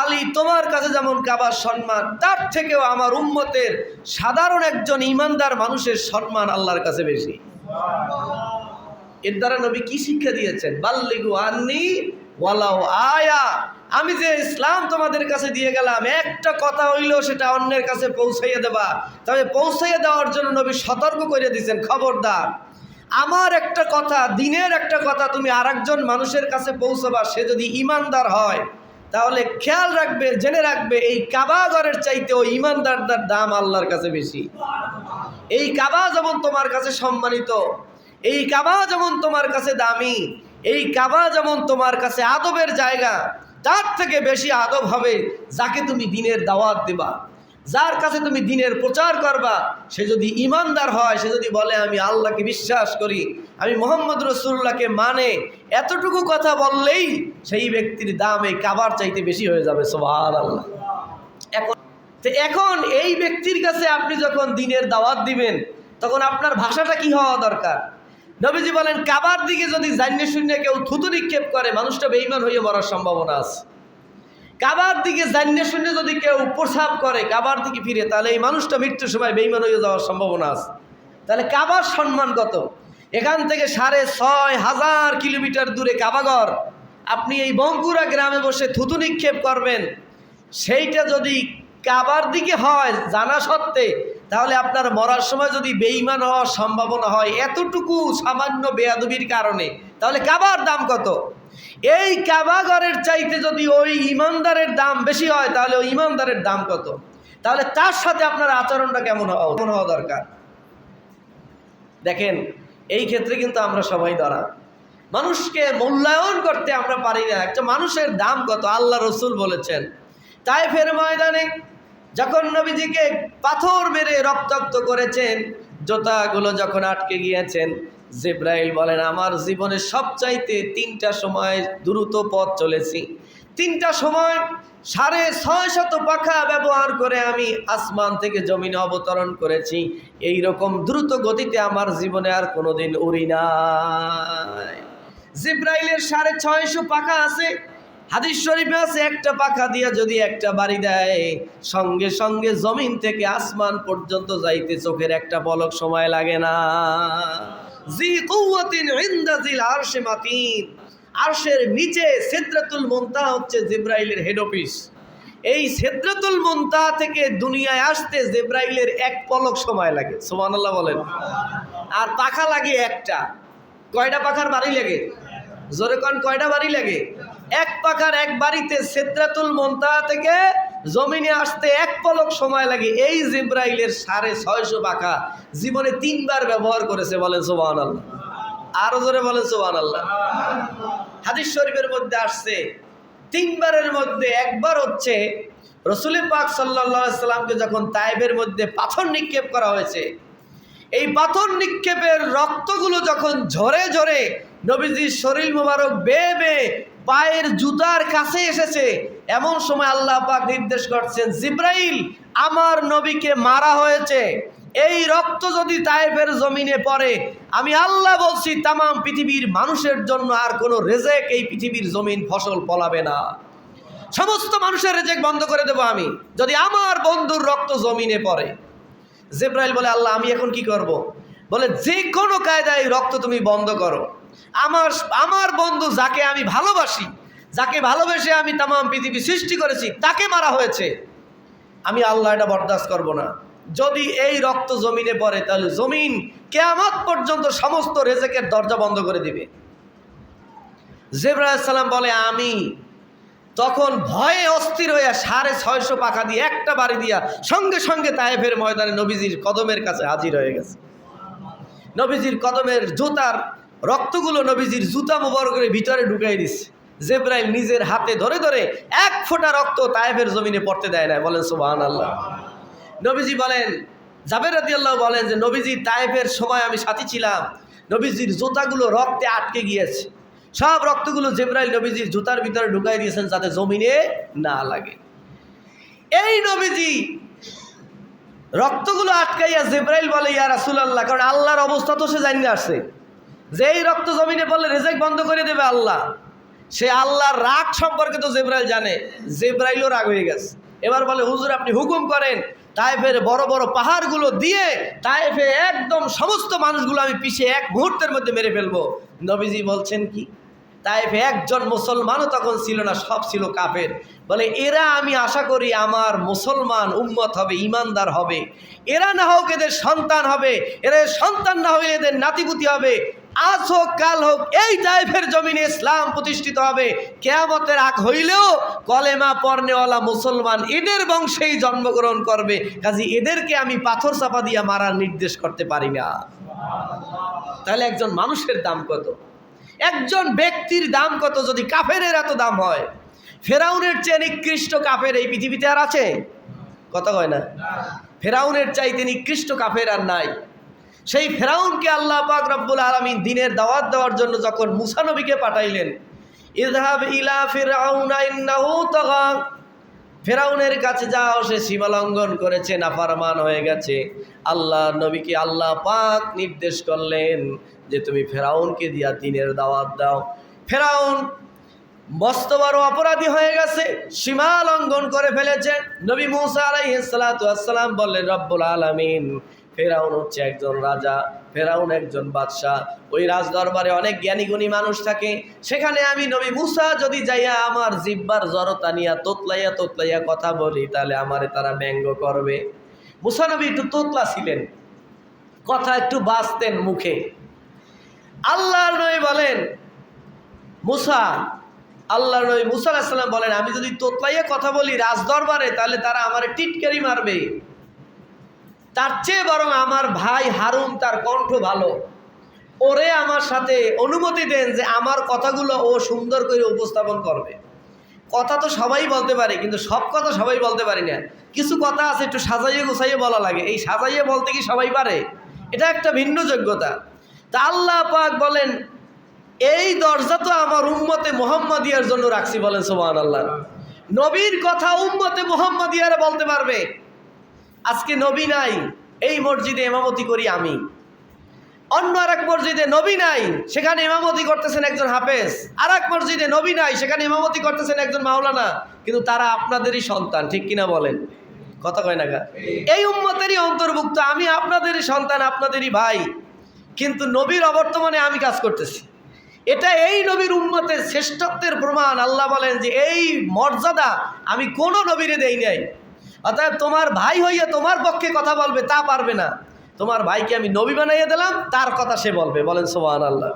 আলী তোমার কাছে যেমন কাবার সম্মান, তার থেকেও আমার উম্মতের সাধারণ একজন ইমানদার মানুষের সম্মান আল্লাহর কাছে বেশি। এর দ্বারা নবী কি শিক্ষা দিয়েছেন? বাল্লিগু আন্নি ওয়ালাউ আয়া, আমি যে ইসলাম তোমাদের কাছে দিয়ে গেলাম, একটা কথা হইলেও সেটা অন্যের কাছে পৌঁছাইয়া দেবা। তবে পৌঁছাইয়া দেওয়ার জন্য নবী সতর্ক করে দিয়েছেন, খবরদার আমার একটা কথা, দিনের একটা কথা তুমি আরেকজন মানুষের কাছে পৌঁছাবা, সে যদি ইমানদার হয় তাহলে খেয়াল রাখবে, জেনে রাখবে এই কাবা ঘরের চাইতে ওই ইমানদারদার দাম আল্লাহর কাছে বেশি। এই কাবা যেমন তোমার কাছে সম্মানিত, এই কাবা যেমন তোমার কাছে দামি, এই কাবা যেমন তোমার কাছে আদবের জায়গা, তার থেকে বেশি আদব হবে যাকে তুমি দিনের দাওয়াত দেবা, যার কাছে তুমি দিনের প্রচার করবা। সে যদি ইমানদার হয়, সে যদি বলে আমি আল্লাহকে বিশ্বাস করি, আমি মুহাম্মদ রাসূলুল্লাহকে মানে, এতটুকু কথা বললেই সেই ব্যক্তির দাম এই কাবার চাইতে বেশি হয়ে যাবে। সুবহানাল্লাহ। এখন এই ব্যক্তির কাছে আপনি যখন দিনের দাওয়াত দিবেন, তখন আপনার ভাষাটা কি হওয়া দরকার? নবীজি বলেন, কাবার দিকে যদি জান্নে শূন্য কেউ থুতু নিক্ষেপ করে, মানুষটা বেঈমান হয়ে মরার সম্ভাবনা আছে। কাবার দিকে জান্নে শূন্য যদি কেউ প্রসাব করে, কাবার দিকে ফিরে, তাহলে এই মানুষটা মৃত্যুর সময় বেঈমান হয়ে যাওয়ার সম্ভাবনা আছে। তাহলে কাবার সম্মান কত? এখান থেকে ৬,৫০০ কিলোমিটার দূরে কাবাঘর, আপনি এই বঙ্কুরা গ্রামে বসে থুতু নিক্ষেপ করবেন, সেইটা যদি কাবার দিকে হয় জানা সত্ত্বে, তাহলে আপনার মরার সময় যদি বেঈমান হওয়ার সম্ভাবনা হয় এতটুকু সামান্য বেয়াদবির কারণে, তাহলে কাবার দাম কত? এই কাবাঘরের চাইতে যদি ওই ইমানদারের দাম বেশি হয়, তাহলে ওই ইমানদারের দাম কত? তাহলে তার সাথে আপনার আচরণটা কেমন হওয়া দরকার? দেখেন, এই ক্ষেত্রে কিন্তু আমরা সবাই ধরা, মানুষকে মূল্যায়ন করতে আমরা পারি না। একটা মানুষের দাম কত? আল্লাহ রসুল বলেছেন, তায়েফের ময়দানে যখন নবীজিকে পাথর মেরে রক্তাক্ত করেছেন, জুতাগুলো যখন আটকে গিয়েছেন, জিব্রাইল বলেন, আমার জীবনে সবচাইতে ৩টা সময় দ্রুত পথ চলেছি, ৩টা সময় ৬৫০ পাখা ব্যবহার করে আমি আসমান থেকে জমিনে অবতরণ করেছি। এই রকম দ্রুত গতিতে আমার জীবনে আর কোনোদিন উড়ি নাই। জিব্রাইলের ৬৫০ পাখা আছে, হাদিস শরীফে আছে, একটা পাখা দিয়া যদি একটা বাড়ি দেয়, সঙ্গে সঙ্গে জমিন থেকে আসমান পর্যন্ত যাইতে চোখের একটা পলক সময় লাগে না। জি কুওয়াতিন ইনদা জিল আরশে মাতিন, আরশের নিচে সিদরাতুল মুনতাহা হচ্ছে জিব্রাইলের হেড অফিস। এই সিদরাতুল মুনতাহা থেকে দুনিয়ায় আসতে জিব্রাইলের এক পলক সময় লাগে। সুবহানাল্লাহ বলেন। আর পাখা লাগে একটা। কয়টা পাখার বাড়ি লাগে? জোরে কোন, কয়টা বাড়ি লাগে? এক পাখার এক বাড়িতে সিদরাতুল মুনতাহা থেকে জমিনে আসতে এক পলক সময় লাগে। এই জিব্রাইলের ৬৫০ পাখা জীবনে ৩বার ব্যবহার করেছে। বলেন সুবহানাল্লাহ। আরো জোরে বলেন সুবহানাল্লাহ। হাদিস শরীফের মধ্যে আসছে, ৩বারের মধ্যে একবার হচ্ছে রাসূল পাক সাল্লাল্লাহু আলাইহি সাল্লামকে যখন তায়েফের মধ্যে পাথর নিক্ষেপ করা হয়েছে, এই পাথর নিক্ষেপের রক্তগুলো যখন ঝরে ঝরে নবীজির শরীর মোবারক বেয়ে বেয়ে পায়ের জুতার কাছে এসেছে, এমন সময় আল্লাহ পাক নির্দেশ করছেন, জিব্রাইল, আমার নবীকে মারা হয়েছে, এই রক্ত যদি তায়েফের জমিনে পড়ে, আমি আল্লাহ বলছি তাম পৃথিবীর মানুষের জন্য আর কোনো রেজেক এই পৃথিবীর জমিন ফসল ফলাবে না। সমস্ত মানুষের রেজেক বন্ধ করে দেব আমি, যদি আমার বন্ধুর রক্ত জমিনে পড়ে। জিব্রাইল বলে, আল্লাহ আমি এখন কি করব? বলে, যে কোনো কায়দায় রক্ত তুমি বন্ধ করো। আমার বন্ধু যাকে আমি ভালোবাসি, যাকে ভালোবেসে আমি তাম পৃথিবী সৃষ্টি করেছি, তাকে মারা হয়েছে, আমি আল্লাহ এটা বরদাস্ত করব না। যদি এই রক্ত জমিনে পড়ে, তাহলে জমিন কিয়ামত পর্যন্ত সমস্ত রেজেকের দরজা বন্ধ করে দিবে। জিবরাইল আলাইহিস সালাম বলে, আমি তখন ভয়ে অস্থির হইয়া ৬৫০ পাখা দিয়ে একটা বাড়ি দিয়া সঙ্গে সঙ্গে তায়েফের ময়দানে নবীজির কদমের কাছে হাজির হয়ে গেছে। নবীজির কদমের জুতার রক্তগুলো নবীজির জুতা মুবারকের ভিতরে ঢুকাই দিচ্ছে। জিবরাইল নিজের হাতে ধরে ধরে এক ফোঁটা রক্ত তায়েফের জমিনে পড়তে দেয় না। বলেন সুবহানাল্লাহ। নবীজি বলেন, জাবের রাদিয়াল্লাহু বলেন যে নবীজি তায়েফের সময় আমি সাথী ছিলাম, নবীজির জুতাগুলো রক্তে আটকে গিয়েছে, সব রক্তগুলো জিবরাইল নবীজির জুতার ভিতরে ঢুকাই দিয়েছেন যাতে জমিনে না লাগে। এই নবীজি রক্তগুলো আটকাইয়া জিবরাইল বলে, ইয়া রাসূলুল্লাহ, কারণ আল্লাহর অবস্থা তো সে জানিয়ে আসছে যে এই রক্ত জমিনে পড়লে রেজেক বন্ধ করে দেবে আল্লাহ। সে আল্লাহর রাগ সম্পর্কে তো জিবরাইল জানে, জিবরাইলও রাগ হয়ে গেছে। এবার বলে হুজুর আপনি হুকুম করেন তায়েফের বড় বড় পাহাড়গুলো দিয়ে তায়েফে একদম সমস্ত মানুষগুলো আমি পিছিয়ে এক মুহূর্তের মধ্যে মেরে ফেলবো। নবীজি বলছেন কি, তায়েফে একজন মুসলমানও তখন ছিল না, সব ছিল কাফের। বলে এরা আমি আশা করি আমার মুসলমান উম্মত হবে, ইমানদার হবে। এরা না হোক এদের সন্তান হবে, এদের সন্তান না হলে এদের নাতিপুতি হবে। আজ হোক কাল হোক এই তায়েফের জমিনে ইসলাম প্রতিষ্ঠিত হবে। কিয়ামতের আগ হইলেও কলেমা পড়নেওয়ালা মুসলমান এদের বংশেই জন্মগ্রহণ করবে। কাজে এদেরকে আমি পাথর চাপা দিয়ে মারার নির্দেশ করতে পারি না। তাহলে একজন মানুষের দাম কত, একজন ব্যক্তির দাম কত যদি কাফেরের এত দাম হয়। ফেরাউনের চেয়ে নিকৃষ্ট কাফের এই পৃথিবীতে আর আছে? কথা কয় না? ফেরাউনের চাইতে নিকৃষ্ট কাফের আর নাই। সেই ফেরাউনকে আল্লাহ পাক রব্বুল আলামিন দ্বীনের দাওয়াত দেওয়ার জন্য যখন মুসা নবীকে পাঠাইলেন, ইযহাব ইলা ফিরআউনা ইন্নাহু তাগা, ফেরাউনের কাছে যাও, সে সীমা লঙ্ঘন করেছে, নাফরমান হয়ে গেছে। আল্লাহ নবীকে আল্লাহ পাক নির্দেশ করলেন যে তুমি ফেরাউনকে দিয়া দ্বীনের দাওয়াত দাও। ফেরাউন মস্ত বড় অপরাধী হয়ে গেছে, সীমা লঙ্ঘন করে ফেলেছে। নবী মুসা আলাইহিস সালাতু ওয়াস সালাম বললেন রব্বুল আলামিন ফেরাউন হচ্ছে একজন রাজা, ফেরাউন একজন বাদশাহ। ওই রাজ দরবারে অনেক জ্ঞানী গুণী মানুষ থাকে। সেখানে আমি নবী মুসা যদি যাইয়া আমার জিহ্বার জড়তা নিয়া তোতলাইয়া তোতলাইয়া কথা বলি তাহলে আমারে তারা ব্যঙ্গ করবে। মুসা নবী একটু তোতলা ছিলেন, কথা একটু বাঁচতেন মুখে। আল্লাহর নবী বলেন মুসা, আল্লাহর নবী মুসা আলাইহিস সালাম বলেন আমি যদি তোতলাইয়া কথা বলি রাজ দরবারে তাহলে তারা আমারে টিটকারি মারবে। তার চেয়ে বরং আমার ভাই হারুন, তার কণ্ঠ ভালো, ওরে আমার সাথে অনুমতি দেন যে আমার কথাগুলো ও সুন্দর করে উপস্থাপন করবে। কথা তো সবাই বলতে পারে, কিন্তু সব কথা সবাই বলতে পারি না। কিছু কথা আছে একটু সাজাইয়ে গোছাইয়ে বলা লাগে, এই সাজাইয়ে বলতে কি সবাই পারে? এটা একটা ভিন্ন যোগ্যতা। তা আল্লাহ পাক বলেন এই দরজা তো আমার উম্মতে মুহাম্মাদিয়ার জন্য রাখছি, বলেন সুবহানাল্লাহ। নবীর কথা উম্মতে মুহাম্মাদিয়ারা বলতে পারবে। আজকে নবী নাই, এই মসজিদে ইমামতি করি আমি। অন্য আর এক মসজিদে নবী নাই, সেখানে ইমামতি করতেছেন একজন হাফেজ। আর এক মসজিদে নবী নাই, সেখানে ইমামতি করতেছেন একজন মাওলানা। কিন্তু তারা আপনাদেরই সন্তান, ঠিক কিনা বলেন? কথা কয় না গা? এই উম্মতেরই অন্তর্ভুক্ত, আমি আপনাদেরই সন্তান, আপনাদেরই ভাই। কিন্তু নবীর অবর্তমানে আমি কাজ করতেছি। এটা এই নবীর উম্মতের শ্রেষ্ঠত্বের প্রমাণ। আল্লাহ বলেন যে এই মর্যাদা আমি কোনো নবীরে দেই নাই। অর্থাৎ তোমার ভাই হইয়া তোমার পক্ষে কথা বলবে তা পারবে না। তোমার ভাইকে আমি নবী বানাইয়া দিলাম, তার কথা সে বলবে, বলেন সুবহানাল্লাহ।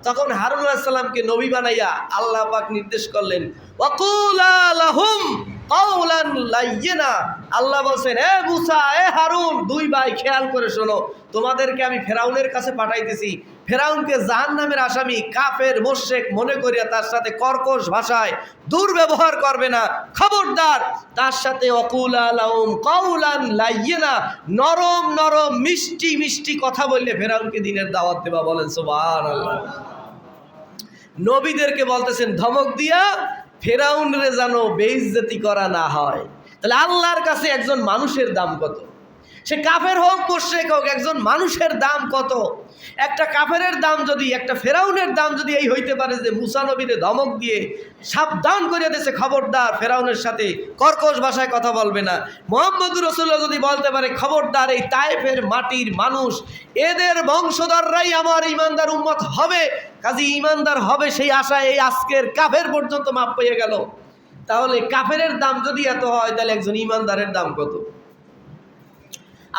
তখন হারুন আলাইহিস সালামকে নবী বানাইয়া আল্লাহ পাক নির্দেশ করলেন ওয়াকুলা লাহুম কাওলান লাইয়িনা। আল্লাহ বলছেন এ মুসা, এ হারুন, দুই ভাই খেয়াল করে শোনো, তোমাদেরকে আমি ফেরাউনের কাছে পাঠাইতেছি। ফেরাউনকে জাহান্নামের আসামি, কাফের মুশরিক মনে করিয়া তার সাথে কর্কশ ভাষায় দুর্ব্যবহার করবে না। খবরদার, তার সাথে ওয়াকুলা লাহুম কাওলান লাইয়িনা, নরম নরম মিষ্টি মিষ্টি কথা বললে ফেরাউনকে দ্বীনের দাওয়াত দেবা, বলেন সুবহানাল্লাহ। নবীদেরকে বলতেছেন ধমক দিয়া ফেরাউনরে যেন বেইজ্জতি করা না হয়। তাহলে আল্লাহর কাছে একজন মানুষের দাম কত? সে কাফের হোক মুশরিক হোক, একজন মানুষের দাম কত? একটা কাফেরের দাম যদি, একটা ফেরাউনের দাম যদি এই হইতে পারে যে মুসা নবীরে ধমক দিয়ে সাবধান করে দিয়েছে, খবরদার ফেরাউনের সাথে কর্কশ ভাষায় কথা বলবে না। মুহাম্মদুর রাসূলুল্লাহ যদি বলতে পারে খবরদার এই তায়েফের মাটির মানুষ, এদের বংশধররাই আমার ইমানদার উম্মত হবে, কাজী ইমানদার হবে, সেই আশায় এই আজকের কাফের পর্যন্ত মাপ পেয়ে গেল। তাহলে কাফেরের দাম যদি এত হয় তাহলে একজন ইমানদারের দাম কত?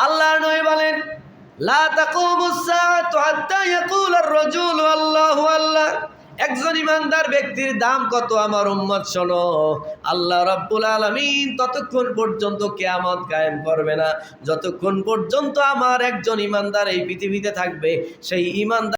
আল্লাহর নবী বলেন লা তাকুমুস সাআতু হাত্তা ইয়াকুলার রাজুলু আল্লাহু আল্লাহ। একজন ইমানদার ব্যক্তির দাম কত আমার উম্মত শোনো, আল্লাহ রাব্বুল আলামিন ততক্ষণ পর্যন্ত কিয়ামত কায়েম করবে না যতক্ষণ পর্যন্ত আমার একজন ইমানদার এই পৃথিবীতে থাকবে। সেই ইমানদার